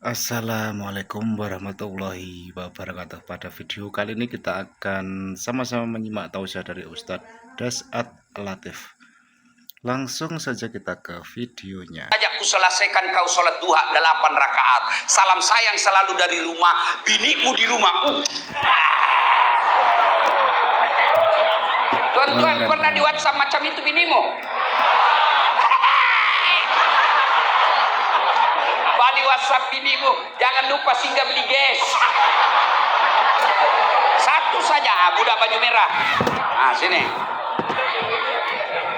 Assalamualaikum warahmatullahi wabarakatuh. Pada video kali ini kita akan sama-sama menyimak tausiah dari Ustadz Das'ad Latif. Langsung saja kita ke videonya. Ajak ku selesaikan kau sholat duha 8 rakaat. Salam sayang selalu dari rumah, biniku di rumahku. Tuan-tuan pernah di WhatsApp macam itu binimu? Bali WhatsApp binimu, jangan lupa singgah beli gas. Satu saja, budak baju merah. Nah, sini.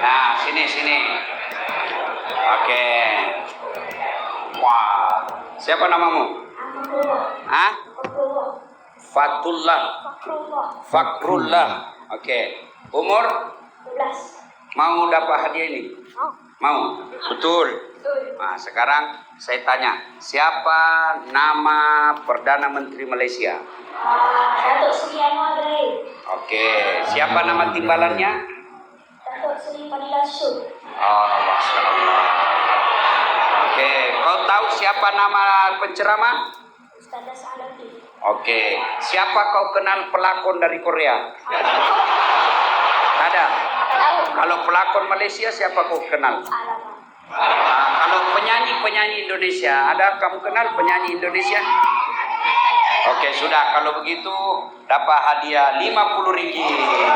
Nah, sini. Oke. Wah, siapa namamu? Hah? Fakrullah. Oke. Umur? 12. Mau dapat hadiah ini? Mau? Betul. Nah, sekarang saya tanya, siapa nama Perdana Menteri Malaysia? Datuk Seri Anwar Ibrahim. Oke. Siapa nama timbalannya? Datuk Seri Fadila Syuk. Oh, Masya Allah. Oke, kau tahu siapa nama penceramah? Ustaz Das'ad Latif. Oke, siapa kau kenal pelakon dari Korea? Ada. Tahu. Kalau pelakon Malaysia siapa kau kenal? Alamak. Kalau penyanyi Indonesia, ada kamu kenal penyanyi Indonesia? Oke, sudah. Kalau begitu dapat hadiah 50 ringgit.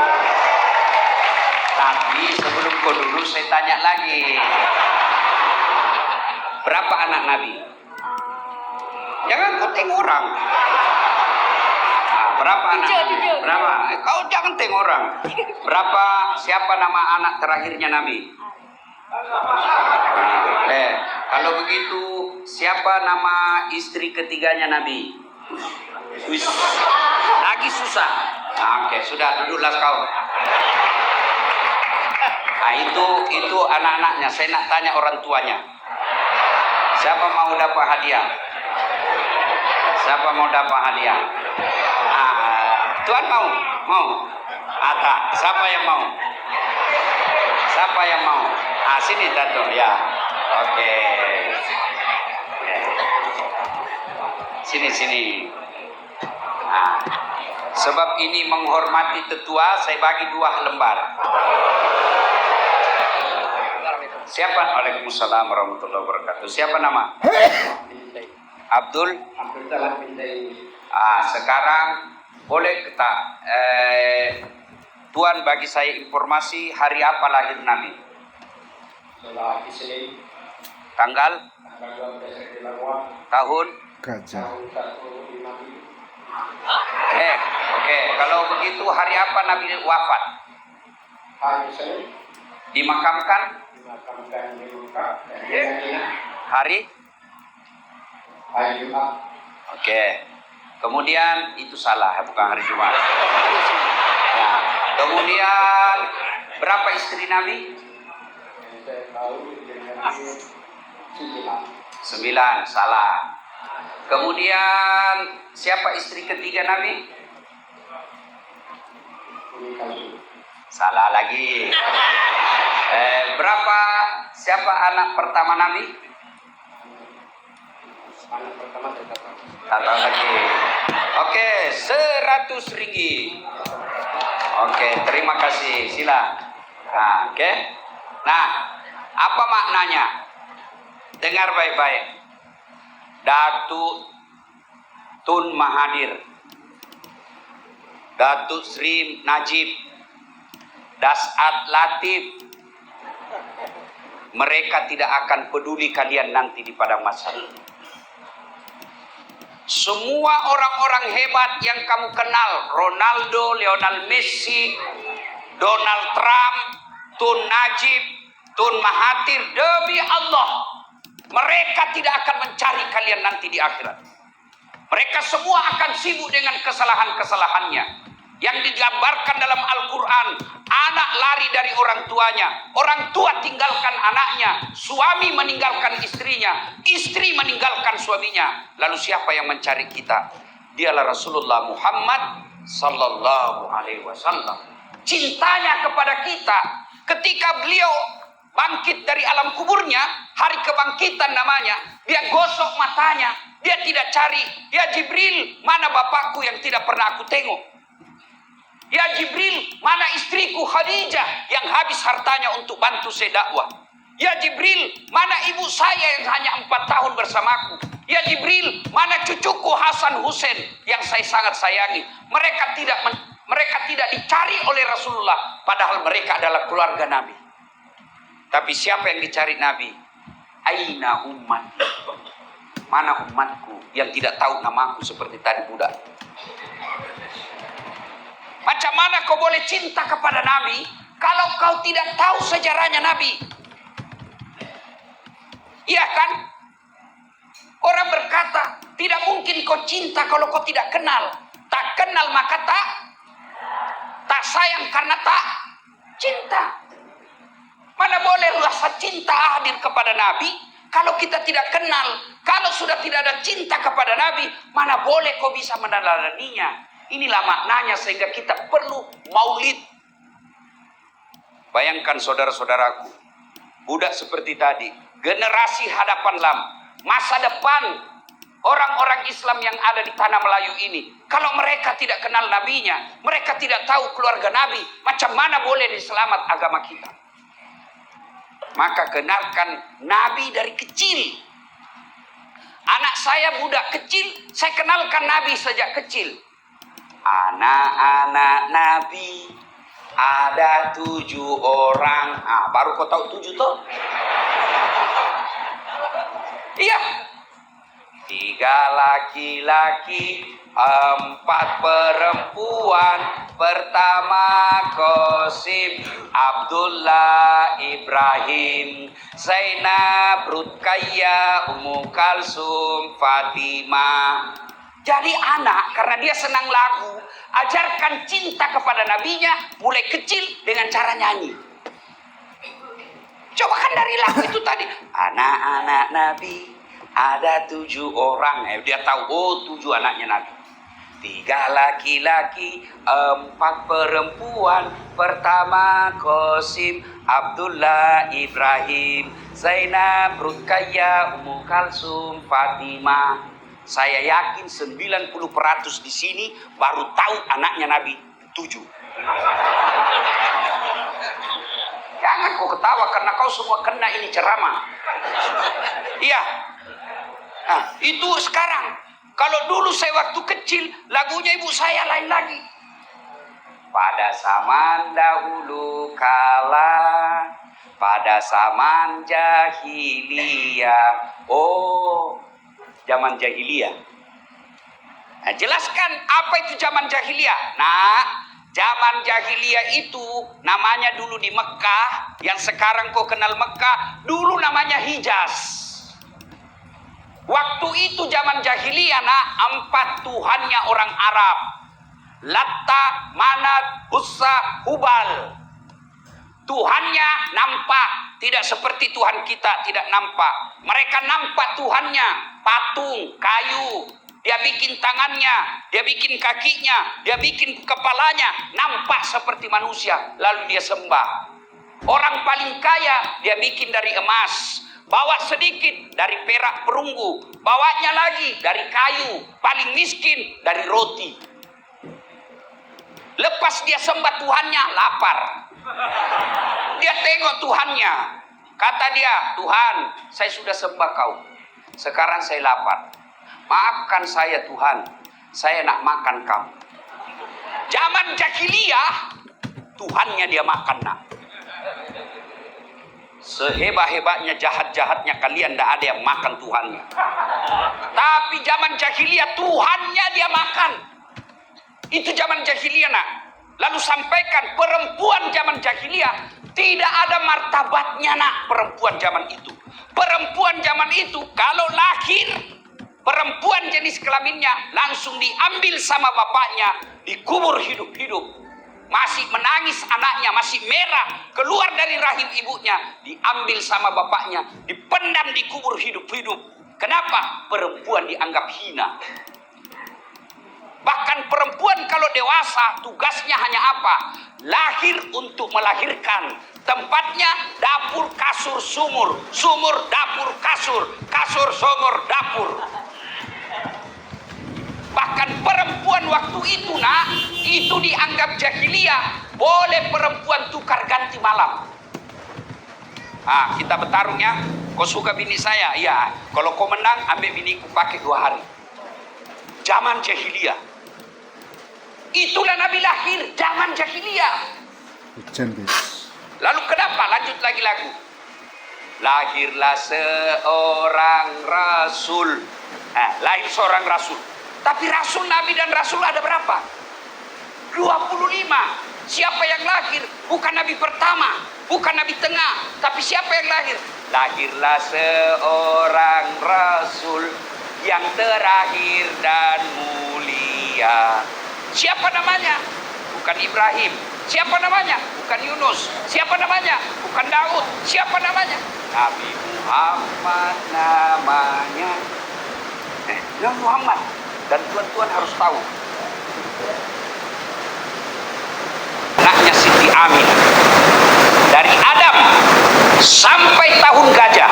Tapi sebelum kau dulu saya tanya lagi. Berapa anak Nabi? Jangan kau tengok orang. Nah, berapa anak Nabi? Berapa? Kau jangan tengok orang. Siapa nama anak terakhirnya Nabi? Kalau begitu siapa nama istri ketiganya Nabi? Lagi susah. Oke, sudah duduklah kau. Nah, itu anak-anaknya. Saya nak tanya orang tuanya. Siapa mau dapat hadiah? Siapa mau dapat hadiah? Tuan mau? Tak. Siapa yang mau? Siapa yang mau? Sini Tato ya. Oke. Sini. Sebab ini menghormati tetua, saya bagi 2 lembar. Siapa? Waalaikumsalam warahmatullahi wabarakatuh. Siapa nama? Abdul Salam Bintai. Sekarang boleh kita Tuan bagi saya informasi hari apa lahir Nabi? Tanggal? Tahun? Gajah. Oke. Kalau begitu hari apa Nabi wafat? Dimakamkan? Hari? Oke. Kemudian itu salah, bukan hari Jumat. Ya. Kemudian berapa istri Nabi? 9, salah. Kemudian siapa istri ketiga Nabi? Salah lagi. Siapa anak pertama Nabi? Tak tahu lagi. Oke, 100 ringgit. Oke, terima kasih. Sila. Oke. Nah, apa maknanya? Dengar baik-baik. Datuk Tun Mahathir, Datuk Sri Najib, Das'ad Latif, mereka tidak akan peduli kalian nanti di padang mahsyar. Semua orang-orang hebat yang kamu kenal, Ronaldo, Lionel Messi, Donald Trump, Tun Najib, Tun Mahathir, demi Allah, mereka tidak akan mencari kalian nanti di akhirat. Mereka semua akan sibuk dengan kesalahan-kesalahannya. Yang digambarkan dalam Al-Quran, anak lari dari orang tuanya, orang tua tinggalkan anaknya, suami meninggalkan istrinya, istri meninggalkan suaminya. Lalu siapa yang mencari kita? Dialah Rasulullah Muhammad Sallallahu Alaihi Wasallam. Cintanya kepada kita ketika beliau bangkit dari alam kuburnya, hari kebangkitan namanya, dia gosok matanya, dia tidak cari, ya Jibril, mana bapakku yang tidak pernah aku tengok? Ya Jibril, mana istriku Khadijah yang habis hartanya untuk bantu saya dakwah? Ya Jibril, mana ibu saya yang hanya 4 tahun bersamaku? Ya Jibril, mana cucuku Hasan Husain yang saya sangat sayangi? Mereka tidak dicari oleh Rasulullah, padahal mereka adalah keluarga Nabi. Tapi siapa yang dicari Nabi? Aina ummat? Mana umatku yang tidak tahu namaku seperti tadi budak? Macam mana kau boleh cinta kepada Nabi kalau kau tidak tahu sejarahnya Nabi? Iya kan? Orang berkata, tidak mungkin kau cinta kalau kau tidak kenal. Tak kenal maka tak sayang karena tak cinta. Mana boleh rasa cinta hadir kepada Nabi kalau kita tidak kenal? Kalau sudah tidak ada cinta kepada Nabi, mana boleh kau bisa meneladaninya? Inilah maknanya sehingga kita perlu maulid. Bayangkan saudara-saudaraku, budak seperti tadi, generasi hadapan lam, masa depan orang-orang Islam yang ada di tanah Melayu ini, kalau mereka tidak kenal nabinya, mereka tidak tahu keluarga Nabi, macam mana boleh diselamat agama kita? Maka kenalkan Nabi dari kecil. Anak saya budak kecil, saya kenalkan Nabi sejak kecil. Anak-anak Nabi ada 7 orang. Baru kau tahu 7 toh? Iya. 3 laki-laki, 4 perempuan. Pertama Qasim, Abdullah, Ibrahim, Zainab, Ruqayyah, Ummu Kalsum, Fatimah. Jadi anak, karena dia senang lagu, ajarkan cinta kepada nabinya mulai kecil dengan cara nyanyi. Coba kan dari lagu itu tadi, anak-anak Nabi ada 7 orang. Dia tahu, oh 7 anaknya Nabi. 3 laki-laki, 4 perempuan. Pertama Qasim, Abdullah, Ibrahim, Zainab, Ruqayyah, Ummu Kalsum, Fatimah. Saya yakin 90% di sini baru tahu anaknya Nabi 7. Jangan kau ketawa karena kau semua kena ini ceramah. Iya. Nah, itu sekarang. Kalau dulu saya waktu kecil, lagunya ibu saya lain lagi. Pada zaman dahulu kala, pada zaman jahiliyah. Oh, zaman jahiliyah. Nah, jelaskan apa itu zaman jahiliyah. Nah, zaman jahiliyah itu namanya dulu di Mekah, yang sekarang kau kenal Mekah, dulu namanya Hijaz. Waktu itu zaman jahiliyah, nak, 4 tuhannya orang Arab. Latta, Manat, Uzza, Hubal. Tuhannya nampak, tidak seperti Tuhan kita tidak nampak. Mereka nampak Tuhannya, patung, kayu. Dia bikin tangannya, dia bikin kakinya, dia bikin kepalanya, nampak seperti manusia, lalu dia sembah. Orang paling kaya dia bikin dari emas, bawa sedikit dari perak perunggu, bawanya lagi dari kayu, paling miskin dari roti. Lepas dia sembah Tuhannya, lapar. Dia tengok Tuhannya, kata dia, Tuhan, saya sudah sembah kau, sekarang saya lapar, maafkan saya Tuhan, saya nak makan kamu. Zaman jahiliyah, Tuhannya dia makan, nak. Sehebat-hebatnya, jahat-jahatnya kalian, tidak ada yang makan Tuhannya. Tapi zaman jahiliyah, Tuhannya dia makan. Itu zaman jahiliyah, nak. Lalu sampaikan, perempuan zaman jahiliyah tidak ada martabatnya, nak. Perempuan zaman itu, perempuan zaman itu kalau lahir, perempuan jenis kelaminnya langsung diambil sama bapaknya, dikubur hidup-hidup. Masih menangis anaknya, masih merah, keluar dari rahim ibunya, diambil sama bapaknya, dipendam, dikubur hidup-hidup. Kenapa? Perempuan dianggap hina. Bahkan perempuan kalau dewasa, tugasnya hanya apa? Lahir untuk melahirkan. Tempatnya dapur, kasur, sumur. Sumur, dapur, kasur. Kasur, sumur, dapur. Bahkan perempuan waktu itu nak, itu dianggap jahiliyah. Boleh perempuan tukar ganti malam. Ah, kita bertarung ya. Kau suka bini saya? Iya. Kalau kau menang, ambil biniku pakai 2 hari. Zaman jahiliyah. Itulah Nabi lahir zaman jahiliyah. Hujan guys. Lalu kenapa? Lanjut lagi lagu. Lahirlah seorang rasul. Lahir seorang rasul. Tapi rasul, nabi dan rasul ada berapa? 25. Siapa yang lahir? Bukan nabi pertama, bukan nabi tengah, tapi siapa yang lahir? Lahirlah seorang rasul yang terakhir dan mulia. Siapa namanya? Bukan Ibrahim. Siapa namanya? Bukan Yunus. Siapa namanya? Bukan Daud. Siapa namanya? Nabi Muhammad namanya. Nabi Muhammad. Dan tuan-tuan harus tahu. Anaknya Siti Aminah. Dari Adam sampai tahun gajah,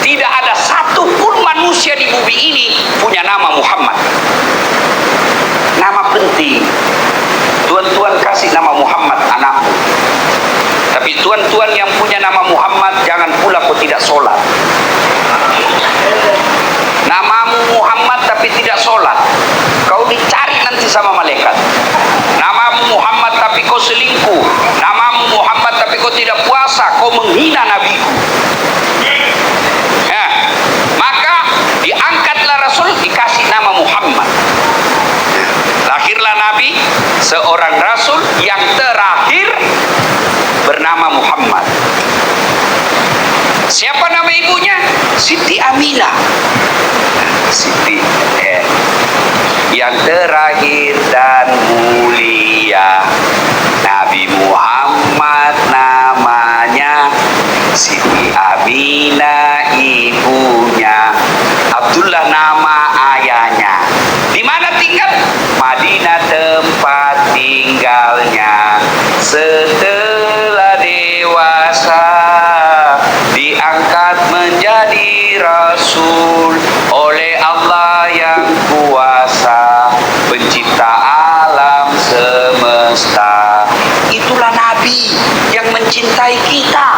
tidak ada satupun manusia di bumi ini punya nama Muhammad. Nama penting. Tuan-tuan kasih nama Muhammad anakmu. Tapi tuan-tuan yang punya nama Muhammad, jangan pula kau tidak sholat. Namamu Muhammad tapi tidak sholat, kau dicari nanti sama malaikat. Namamu Muhammad tapi kau selingkuh. Namamu Muhammad tapi kau tidak puasa, kau menghina nabiku. Ya. Maka diangkatlah Rasul, dikasih nama Muhammad. Lahirlah Nabi, seorang Rasul yang terakhir bernama Muhammad. Siapa nama ibunya? Siti Aminah. Siti, yang terakhir dan mulia. Nabi Muhammad namanya, Siti Aminah ibunya, Abdullah nama ayahnya. Di mana tinggal? Madinah tempat tinggalnya. Setelah dewasa diangkat menjadi Rasul oleh Allah yang kuasa, pencipta alam semesta. Itulah Nabi yang mencintai kita.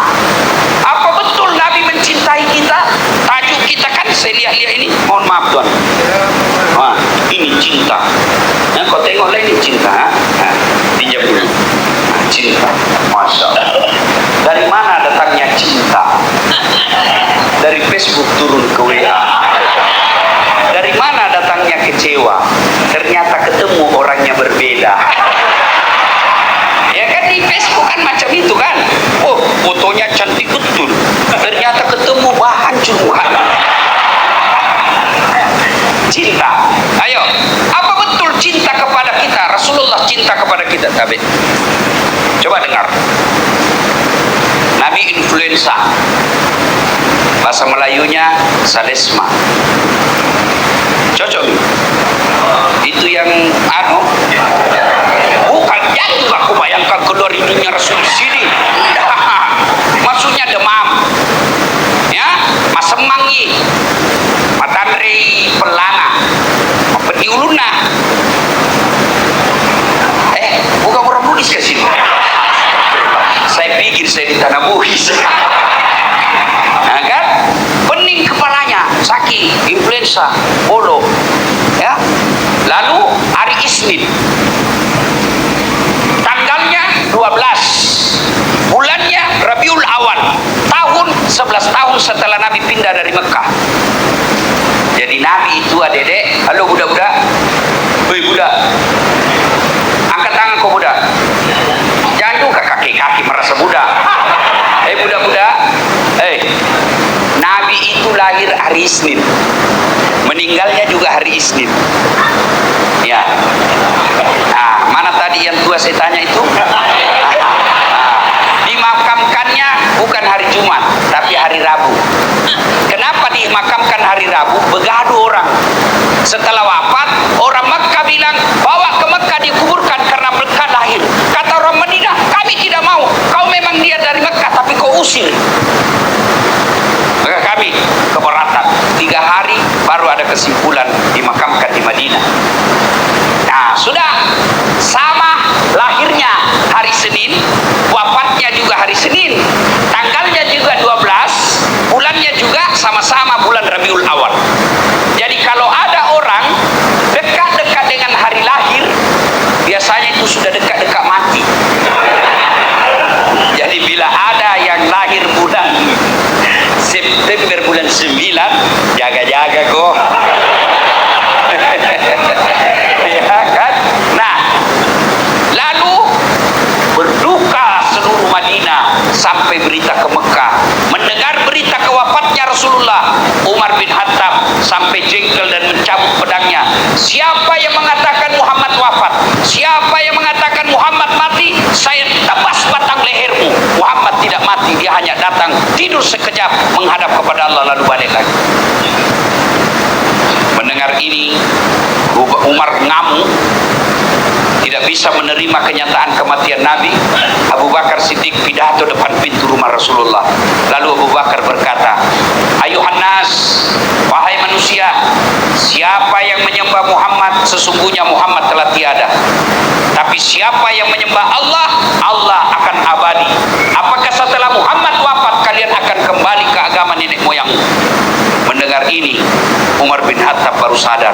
Apa betul Nabi mencintai kita? Tajuk kita kan saya lihat-lihat ini, mohon maaf tuan. Ini cinta. Kau tengoklah ini cinta. Pinjam dulu. Cinta, masya Allah. Dari mana datangnya cinta? Dari Facebook turun ke WA. Dari mana datangnya kecewa? Ternyata ketemu orangnya berbeda. Ya kan di Facebook kan macam itu kan. Oh, fotonya cantik betul. Ternyata ketemu bahan cumbuhan. Cinta. Ayo, apa betul cinta kepada kita? Rasulullah cinta kepada kita. Tapi coba dengar. Nabi influenza. Bahasa Melayunya sadesma. Cocok. Itu yang bukan jangan juga aku bayangkan keluar hidungnya Rasul di sini. Maksudnya demam. Ya, masemangi. Matanrei pelana. Pedi uluna. Bukan orang Buddhis ke sini. Saya pikir saya di tanah Buddhis. Nah, kan? Pening kepalanya, sakit, influenza, polo. Ya. Lalu hari Isnin. Tanggalnya 12. Bulannya Rabiul Awal. Tahun 11 tahun setelah Nabi pindah dari Mekah. Jadi Nabi itu adek-adek, halo budak-budak. Woi budak. Angkat tangan kau budak. Jangan juga kaki-kaki merasa budak. Budak-budak. Nabi itu lahir hari Isnin. Meninggalnya juga hari Isnin. Ya. Nah, mana tadi yang tua saya tanya itu? Dimakamkannya bukan hari Jumat, tapi hari Rabu. Kenapa dimakamkan hari Rabu? Begaduh orang. Setelah wafat, orang Mekah bilang, bawa ke Mekah dikuburkan karena Mekah lahir. Kata orang Madinah, kami tidak mau. Kau memang dia dari Mekah, tapi kau usir. Maka kami keberatan. 3 hari baru ada kesimpulan dimakamkan di Madinah. Nah, sudah sama lahirnya hari Senin, wafatnya juga hari Senin, tanggalnya juga 12, bulannya juga sama-sama bulan Rabiul Awal. Jadi kalau ada orang dekat-dekat dengan hari lahir, biasanya itu sudah dekat-dekat mati. Jadi bila ada yang lahir bulan September bulan 9, jaga-jaga kok. Ya kan? Nah, lalu berduka seluruh Madinah sampai berita ke Mekah. Mendengar berita kewafatnya Rasulullah, Umar bin Khattab sampai jengkel dan mencabut pedangnya. Siapa yang mengatakan Muhammad wafat? Siapa yang mengatakan Muhammad mati? Saya tebas batang lehermu. Muhammad tidak mati, dia hanya datang tidur sekejap menghadap kepada Allah lalu balik lagi. Mendengar ini, Umar ngamuk, tidak bisa menerima kenyataan kematian Nabi. Abu Bakar Siddiq pidato depan pintu rumah Rasulullah. Lalu Abu Bakar berkata, "Ayuhan nas, wahai manusia, siapa yang menyembah Muhammad, sesungguhnya Muhammad telah tiada. Tapi siapa yang menyembah Allah, Allah akan abadi. Apakah setelah Muhammad wafat kalian akan kembali ke agama nenek moyangmu?" Mendengar ini, Umar bin Khattab baru sadar,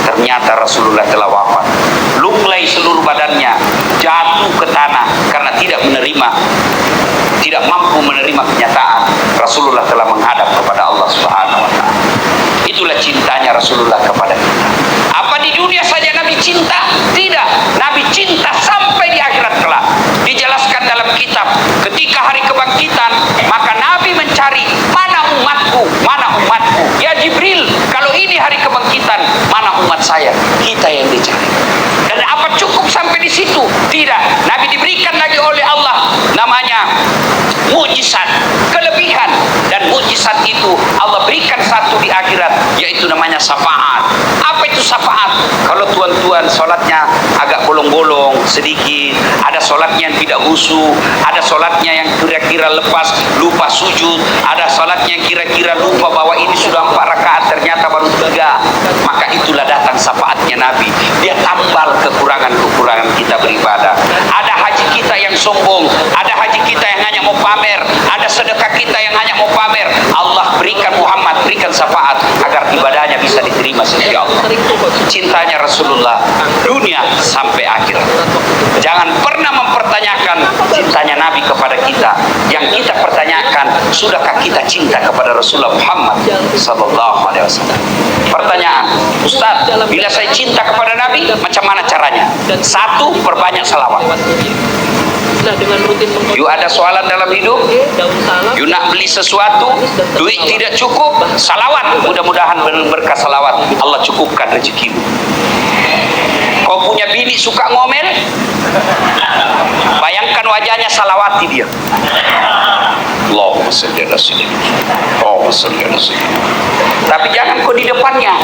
ternyata Rasulullah telah wafat. Lunglai seluruh badannya, jatuh ke tanah karena tidak mampu menerima kenyataan Rasulullah telah menghadap kepada Allah Subhanahu wa taala. Itulah cintanya Rasulullah kepada kita. Apa di dunia saja Nabi cinta? Tidak. Nabi cinta sampai di akhirat kelak. Dijelaskan dalam kitab, ketika hari kebangkitan, maka Nabi mencari, mana umatku, mana umatku. Ya Jibril, kalau ini hari kebangkitan, mana umat saya? Kita yang dicari. Dan apa cukup sampai di situ? Tidak. Nabi diberikan lagi oleh Allah namanya mukjizat, kelebihan, dan mukjizat itu Allah berikan satu di akhirat, yaitu namanya syafaat. Apa itu syafaat? Kalau tuan-tuan sholatnya agak bolong-bolong sedikit, ada sholatnya yang tidak khusyuk, ada sholatnya yang kira-kira lepas lupa sujud, ada sholatnya yang kira-kira lupa bahwa ini sudah 4 rakaat ternyata baru 3, maka itulah datang syafaatnya Nabi. Dia tambal kekurangan-kekurangan kita beribadah. Ada haji kita yang sombong, ada haji kita yang hanya mau pamer, ada sedekah kita yang hanya mau pamer. Allah berikan Muhammad, berikan syafaat agar ibadahnya bisa diterima sisi Allah. Cintanya Rasulullah dunia sampai akhir. Jangan pernah mempertanyakan cintanya Nabi kepada kita. Yang kita pertanyakan, sudahkah kita cinta kepada Rasulullah Muhammad sallallahu alaihi wasallam? Pertanyaan, Ustaz, bila saya cinta kepada Nabi, macam mana caranya? 1, perbanyak salawat. Nah, dengan rutin You ada soalan dalam hidup, daun salam, you nak beli sesuatu, duit tidak cukup, salawat. Mudah-mudahan berkah salawat Allah cukupkan rezekimu. Kau punya bini suka ngomel, bayangkan wajahnya, salawati dia. Allahumma shalli ala sayyidina. Allahumma shalli ala sayyidina. Tapi jangan kau di depannya.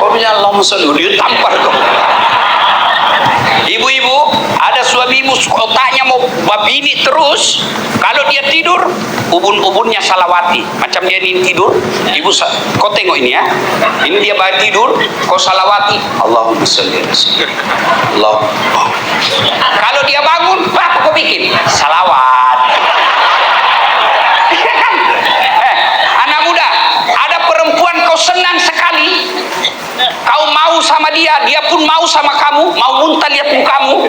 Kau bilang Allahumma shalli, dia tampar kau. Ibu-ibu, ada suamimu otaknya mau babini terus, kalau dia tidur, ubun-ubunnya salawati. Macam dia ini tidur, ibu, kau tengok ini ya, ini dia tidur, kau salawati, Allahumma shalli ala sayyidina. Allah. Kalau dia bangun, apa kau bikin? Salawat. Anak muda, ada perempuan kau senang sekali, kau mau sama dia, dia pun mau sama kamu, mau muntah lihat mukamu.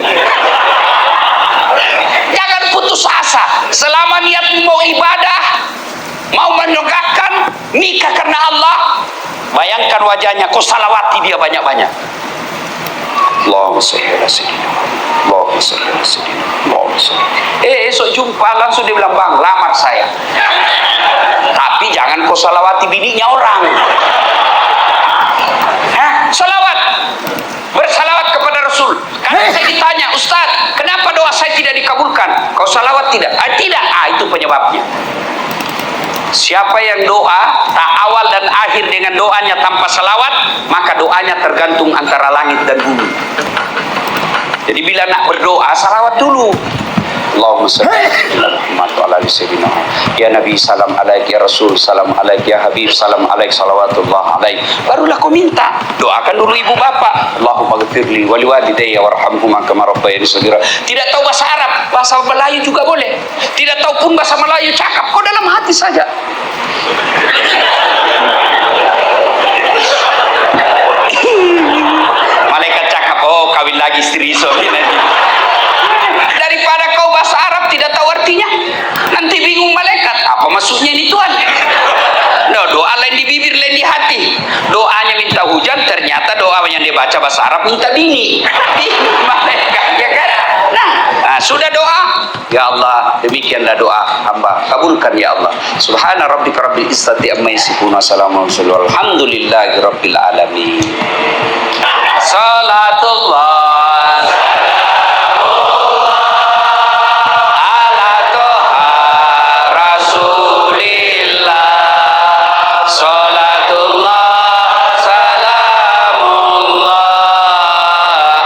Jangan putus asa. Selama niatmu mau ibadah, mau menegakkan nikah karena Allah, bayangkan wajahnya, kau salawati dia banyak-banyak. Allahumma shalli ala sayyidina. Allahumma shalli ala sayyidina. Allahumma shalli. Esok jumpa langsung dia bilang, "Bang, lamar saya." Tapi jangan kau salawati bininya orang. Salawat, bersalawat kepada Rasul. Karena saya ditanya, Ustaz, kenapa doa saya tidak dikabulkan? Kau salawat tidak? Tidak. Itu penyebabnya. Siapa yang doa tak awal dan akhir dengan doanya tanpa salawat, maka doanya tergantung antara langit dan bumi. Jadi bila nak berdoa, salawat dulu. Allahumma salli ala Muhammad wa ala ali sayyidina Muhammad. Ya Nabi salam alaik, ya Rasul salam alaik, ya Habib salam alaik, salawatullah alaik. Barulah kau minta. Doakan dulu ibu bapak. Allahumma ghfirli wa liwalidayya warhamhuma kama rabbayani shaghira. Tidak tahu bahasa Arab, bahasa Melayu juga boleh. Tidak tahu pun bahasa Melayu cakap, kau dalam hati saja. Malaikat cakap, oh kawin lagi istri suami nanti. Daripada kau bahasa Arab tidak tahu artinya, nanti bingung malaikat apa maksudnya ini Tuhan. No, doa lain di bibir lain di hati. Doanya minta hujan, ternyata doa yang dia baca bahasa Arab minta bini. Bingung malaikat, ya kan? Nah, sudah doa, ya Allah, demikianlah doa hamba, kabulkan ya Allah. Subhana rabbika rabbil izzati amma yasifun, wassalamu alhamdulillahi rabbil alamin. Salatullah ala toha rasulillah. Salatullah salamullah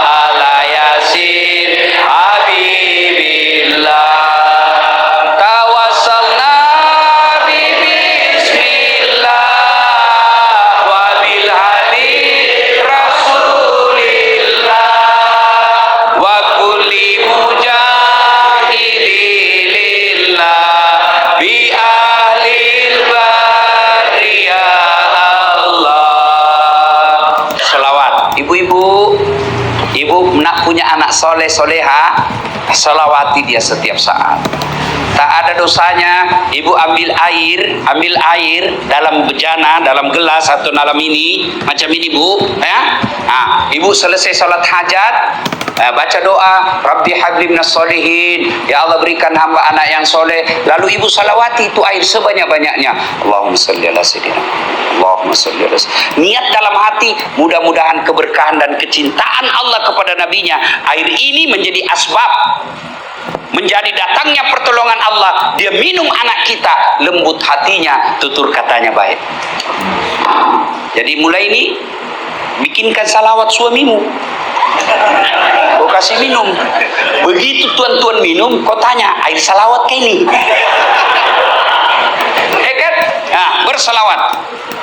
ala yasin habibillah. Tawassalna bi bismillah wa bil habib rasulillah wa kulli mujahidilillah bi ahlil bariyah Allah. Selawat. Ibu-ibu, ibu nak punya anak soleh soleha, selawati dia setiap saat. Tak ada dosanya ibu ambil air dalam bejana, dalam gelas atau dalam ini macam ini bu, ya. Ibu selesai salat hajat, baca doa, Rabbi habli minas solihin, ya Allah berikan hamba anak yang soleh. Lalu ibu salawati itu air sebanyak-banyaknya. Allahumma salli ala sayyidina, Allahumma salli ala sayyidina. Niat dalam hati, mudah-mudahan keberkahan dan kecintaan Allah kepada nabinya, air ini menjadi asbab, menjadi datangnya pertolongan Allah. Dia minum anak kita, lembut hatinya, tutur katanya baik. Jadi mulai ini bikinkan salawat suamimu, kau kasih minum. Begitu tuan-tuan minum, kau tanya, air salawat kayak ini? Kan? Nah, bersalawat.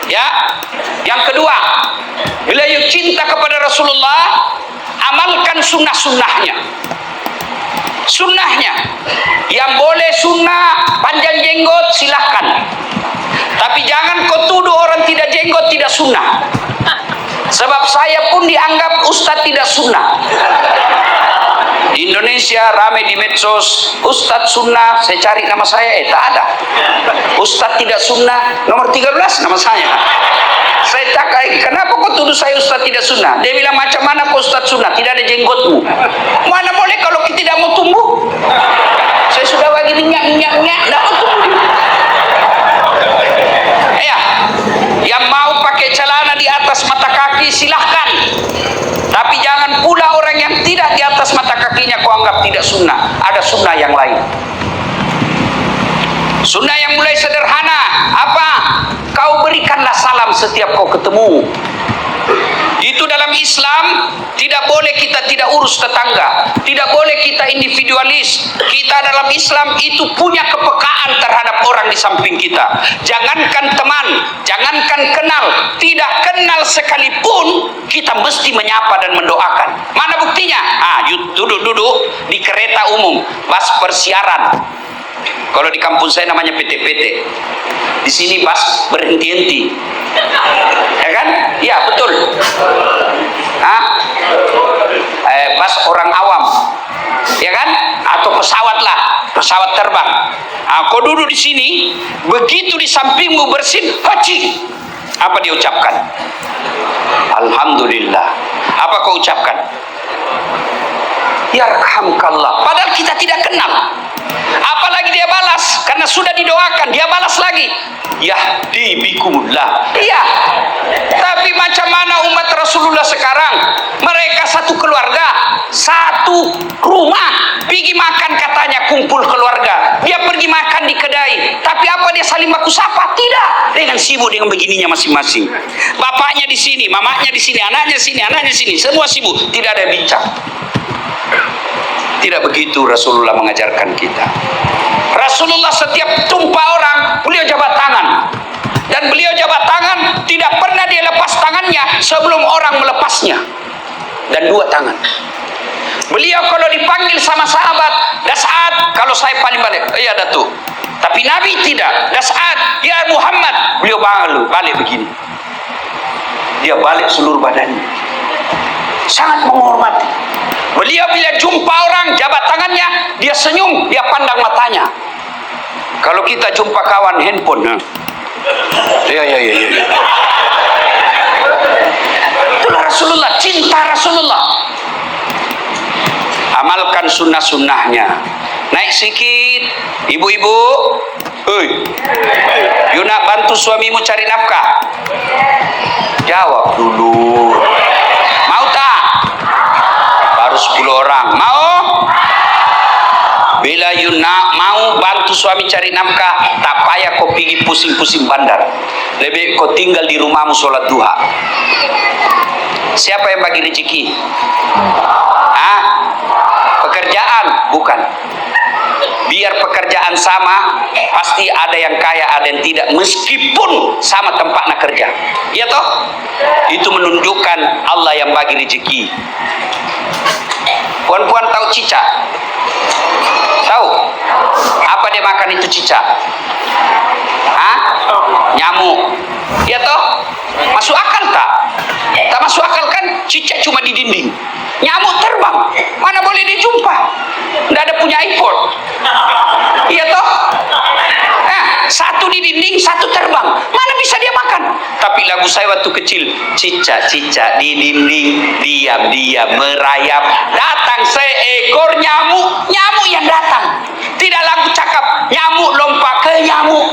Ya. Yang kedua, bila you cinta kepada Rasulullah, amalkan sunnah-sunnahnya. Sunnahnya, yang boleh sunnah panjang jenggot silahkan, tapi jangan kau tuduh orang tidak jenggot tidak sunnah. Sebab saya pun dianggap ustadz tidak sunnah. Di Indonesia ramai di medsos, ustadz sunnah. Saya cari nama saya, tak ada. Ustadz tidak sunnah nomor 13 nama saya. Saya takai, kenapa kau tuduh saya ustadz tidak sunnah? Dia bilang, macam mana kau ustadz sunnah? Tidak ada jenggotmu. Mana boleh kalau kita tidak mau tumbuh? Saya sudah bagi minyak, tidak mau tumbuh. Ya, yang mau pakai celana di atas mata kaki silahkan. Tapi jangan pula orang yang tidak di atas mata kakinya kau anggap tidak sunnah. Ada sunnah yang lain. Sunnah yang mulai sederhana. Apa? Kau berikanlah salam setiap kau ketemu. Itu dalam Islam tidak boleh kita tidak urus tetangga, tidak boleh kita individualis. Kita dalam Islam itu punya kepekaan terhadap orang di samping kita. Jangankan teman, jangankan kenal, tidak kenal sekalipun kita mesti menyapa dan mendoakan. Mana buktinya? Duduk-duduk di kereta umum, bus persiaran. Kalau di kampung saya namanya PT-PT. Di sini bus berhenti-henti. Ya kan? Ya, betul. Bus orang awam. Ya kan? Atau pesawat lah, pesawat terbang. Kau duduk di sini, begitu di sampingmu bersin, haji. Apa dia ucapkan? Alhamdulillah. Apa kau ucapkan? Yarhamkallah. Padahal kita tidak kenal. Apalagi dia balas, karena sudah didoakan, dia balas lagi. Yahdi bikumullah. Iya. Tapi macam mana umat Rasulullah sekarang? Mereka satu keluarga, satu rumah, pergi makan katanya kumpul keluarga. Dia pergi makan di kedai, tapi apa dia saling baku sapa? Tidak. Dengan sibuk dengan begininya masing-masing. Bapaknya di sini, mamanya di sini, anaknya sini, semua sibuk, tidak ada bincang. Tidak begitu Rasulullah mengajarkan kita. Rasulullah setiap tumpah orang, beliau jabat tangan. Dan beliau jabat tangan, tidak pernah dia lepas tangannya sebelum orang melepasnya. Dan dua tangan. Beliau kalau dipanggil sama sahabat, dah saat kalau saya paling balik, iya Datuk. Tapi Nabi tidak. Dah saat, ya Muhammad, beliau balik begini. Dia balik seluruh badannya. Sangat menghormati. Beliau bila jumpa orang, jabat tangannya, dia senyum, dia pandang matanya. Kalau kita jumpa kawan handphone, ya. Itulah Rasulullah, cinta Rasulullah. Amalkan sunnah-sunnahnya. Naik sikit, ibu-ibu. You nak bantu suamimu cari nafkah? Jawab dulu. Mau tak? Baru 10 orang. Mau? Bila you nak mau bantu suami cari nafkah, tak payah kau pergi pusing-pusing bandar. Lebih kau tinggal di rumahmu sholat duha. Siapa yang bagi rezeki? Pekerjaan? Bukan. Biar pekerjaan sama, pasti ada yang kaya, ada yang tidak, meskipun sama tempatnya kerja. Iya toh? Itu menunjukkan Allah yang bagi rezeki. Puan-puan tahu cicak? Tahu? Apa dia makan itu cicak? Nyamuk. Iya toh? Masuk akal tak? Tak masuk akal kan? Cicak cuma di dinding. Nyamuk terbang. Mana boleh dijumpa? Tidak ada punya iPhone. Iya toh? Satu di dinding, satu terbang. Mana bisa dia makan? Tapi lagu saya waktu kecil, cicak-cicak di dinding, diam-diam merayap. Datang seekor nyamuk, nyamuk yang datang. Tidak lagu cakap, nyamuk lompat ke nyamuk.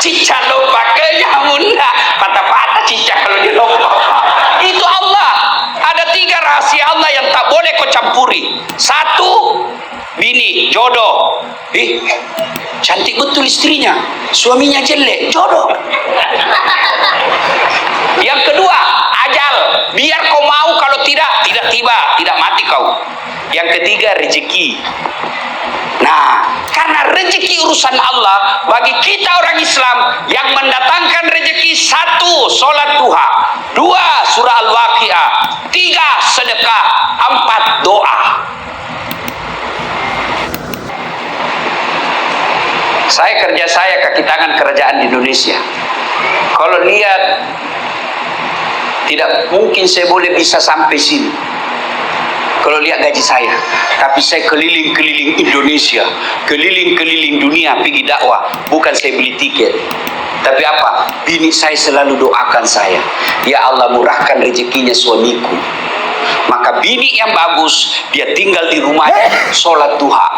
Cicak lompat ke nyamuk, patah-patah cicak kalau dia lompat. Itu Allah. Ada 3 rahasia Allah yang tak boleh kau campuri. 1, bini, jodoh. Cantik betul istrinya, suaminya jelek, jodoh. Yang kedua, ajal. Biar kau mau, kalau tidak tiba, tidak mati kau. Yang ketiga, rezeki. Nah, karena rezeki urusan Allah, bagi kita orang Islam yang mendatangkan rezeki, 1, sholat duha, 2, surah Al-Waqiah, 3, sedekah, 4, doa. Saya kaki tangan kerajaan di Indonesia. Kalau lihat Tidak mungkin saya boleh bisa sampai sini kalau lihat gaji saya. Tapi saya keliling-keliling Indonesia, keliling-keliling dunia pergi dakwah. Bukan saya beli tiket, tapi apa? Bini saya selalu doakan saya, ya Allah murahkan rezekinya suamiku. Maka bini yang bagus, dia tinggal di rumahnya, sholat duha.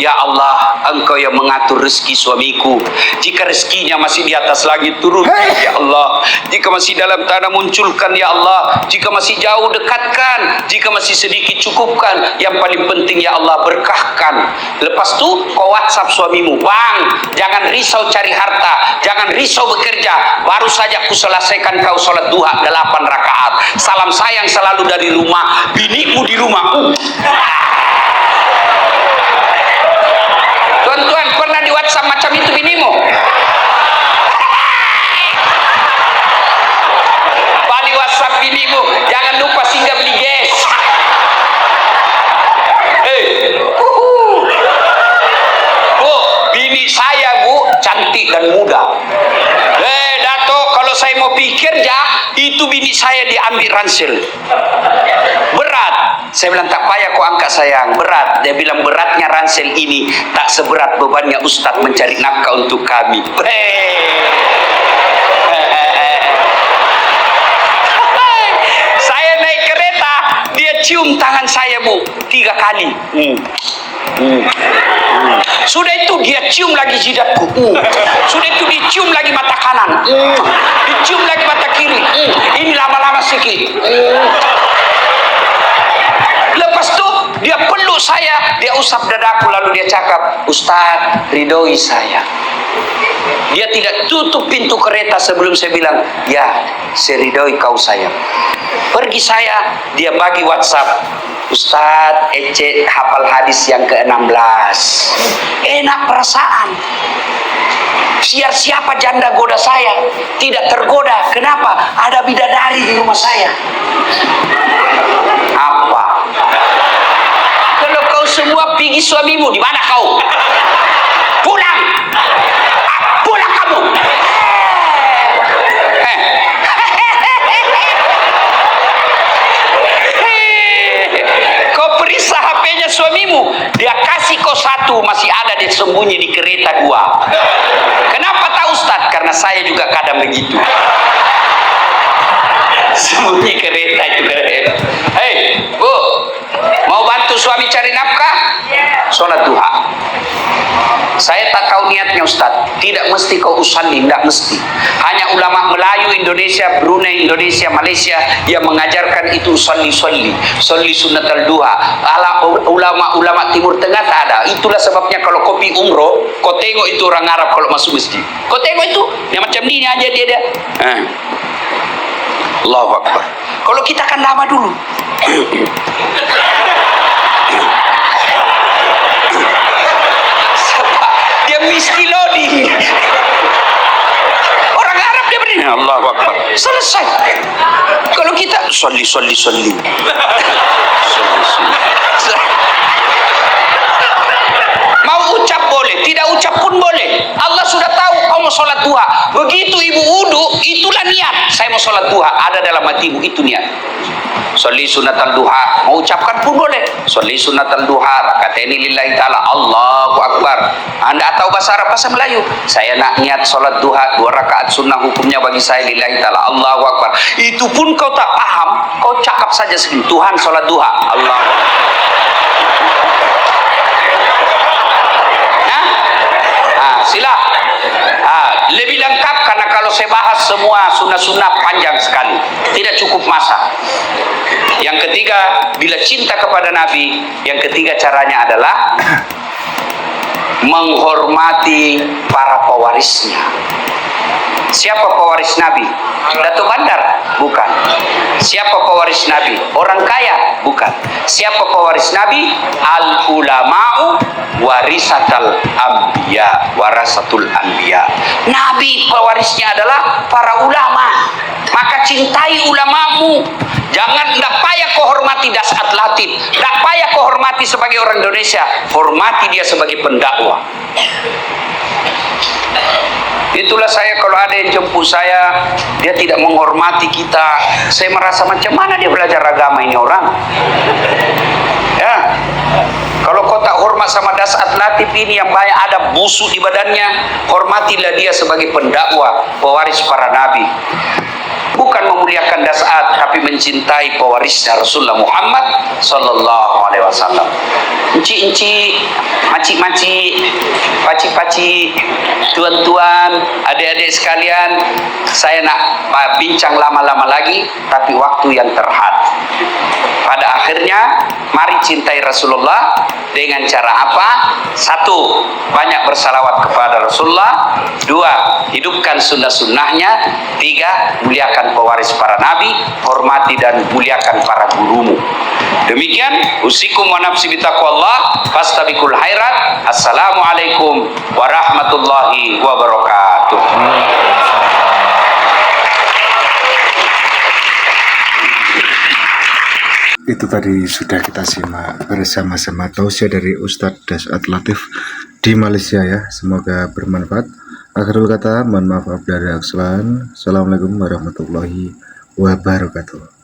Ya Allah, Engkau yang mengatur rezeki suamiku. Jika rezekinya masih di atas langit, turun ya Allah. Jika masih dalam tanah, munculkan ya Allah. Jika masih jauh, dekatkan. Jika masih sedikit, cukupkan. Yang paling penting ya Allah, berkahkan. Lepas itu kau WhatsApp suamimu, bang, jangan risau cari harta, jangan risau bekerja, baru saja ku selesaikan kau sholat duha 8 rakaat. Salam sayang selalu dari rumah, biniku di rumah. Tuan-tuan, pernah di WhatsApp macam itu binimu? Balik WhatsApp binimu, jangan lupa singgah beli gas. Bu, bini saya bu, cantik dan muda. Dato, kalau saya mau pikir itu bini saya diambil ransel. Berat. Saya bilang tak payah kau angkat sayang, berat. Dia bilang beratnya ransel ini tak seberat bebannya Ustadz mencari nafkah untuk kami. Saya naik kereta, dia cium tangan saya bu 3 kali. Sudah itu dia cium lagi jidatku. Sudah itu dicium lagi mata kanan. Dicium lagi mata kiri. Ini lama-lama sikit. Lepas itu dia peluk saya, dia usap dadaku, lalu dia cakap, Ustadz, ridhoi saya. Dia tidak tutup pintu kereta sebelum saya bilang, ya, saya ridhoi kau sayang. Pergi saya, dia bagi WhatsApp, Ustadz, Ece hafal hadis yang ke-16. Enak perasaan. Siapa janda goda saya tidak tergoda. Kenapa? Ada bidadari di rumah saya. Apa? Kalau kau semua pergi suamimu, di mana kau? Pulang! Pulang kamu! Kau periksa HP-nya suamimu, dia kasih kau 1, masih ada dia sembunyi di kereta 2. Kenapa tahu Ustaz? Karena saya juga kadang begitu. Sembunyi kereta itu kereta. Hei, Bu, mau bantu suami cari nafkah? Sholat duha. Saya tak tahu niatnya Ustaz. Tidak mesti kau usalli, tidak mesti. Hanya ulama Melayu Indonesia, Brunei Indonesia, Malaysia yang mengajarkan itu usalli sunnatul duha. Ulama Timur Tengah tak ada. Itulah sebabnya kalau kau pergi umroh, kau tengok itu orang Arab kalau masuk masjid. Kau tengok itu, yang macam ni aja dia. Allahu Akbar. Kalau kita kan lama dulu. Dia mesti loading. Orang Arab dia berdiri, Allahu Akbar, selesai. Kalau kita sholli. Mau ucap boleh, tidak ucap pun boleh. Allah sudah tahu kau mau sholat duha. Begitu ibu wudu, itulah niat. Saya mau sholat duha, ada dalam hatimu, itu niat. Sholli sunnatal duha, mau ucapkan pun boleh. Sholli sunnatal duha, rakataini lillahi ta'ala, Allahu Akbar. Anda tahu bahasa Arab, bahasa Melayu. Saya nak niat sholat duha 2 rakaat sunnah, hukumnya bagi saya lillahi ta'ala, Allahu Akbar. Itu pun kau tak paham, kau cakap saja segini, Tuhan sholat duha, Allah. Sila. Lebih lengkap karena kalau saya bahas semua sunnah-sunnah panjang sekali, tidak cukup masa. Yang ketiga, bila cinta kepada Nabi, yang ketiga caranya adalah menghormati para pewarisnya. Siapa pewaris Nabi? Datuk Bandar? Bukan. Siapa pewaris Nabi? Orang kaya? Bukan. Siapa pewaris Nabi? Al ulama'u warisatul anbiya, warasatul anbiya. Nabi pewarisnya adalah para ulama. Maka cintai ulamamu. Jangan, tidak payah kau hormati Dasat Latif, tidak payah kau hormati sebagai orang Indonesia, hormati dia sebagai pendakwah. Itulah saya kalau ada yang jemput saya, dia tidak menghormati kita, saya merasa macam mana dia belajar agama ini orang. Ya, kalau kau tak hormat sama Das'at Latif ini yang banyak ada busuk di badannya, hormatilah dia sebagai pendakwa, pewaris para nabi. Bukan memuliakan Das'at, tapi mencintai pewarisnya Rasulullah Muhammad sallallahu alaihi wasallam. Enci-enci, maci-maci, paci-paci, tuan-tuan, adik-adik sekalian, saya nak bincang lama-lama lagi, tapi waktu yang terhad. Pada akhirnya, mari cintai Rasulullah dengan cara apa? 1. Banyak bersalawat kepada Rasulullah. 2. Hidupkan sunnah-sunnahnya. 3. Muliakan pewaris para nabi, hormati dan muliakan para gurumu. Demikian, usikum wa nafsi bitaqwallah, fastabiqul khairat. Assalamualaikum warahmatullahi wabarakatuh. Itu tadi sudah kita simak bersama-sama tausiah dari Ustadz Das'at Latif di Malaysia ya. Semoga bermanfaat. Akhirul kata, mohon maaf dari kesalahan. Assalamualaikum warahmatullahi wabarakatuh.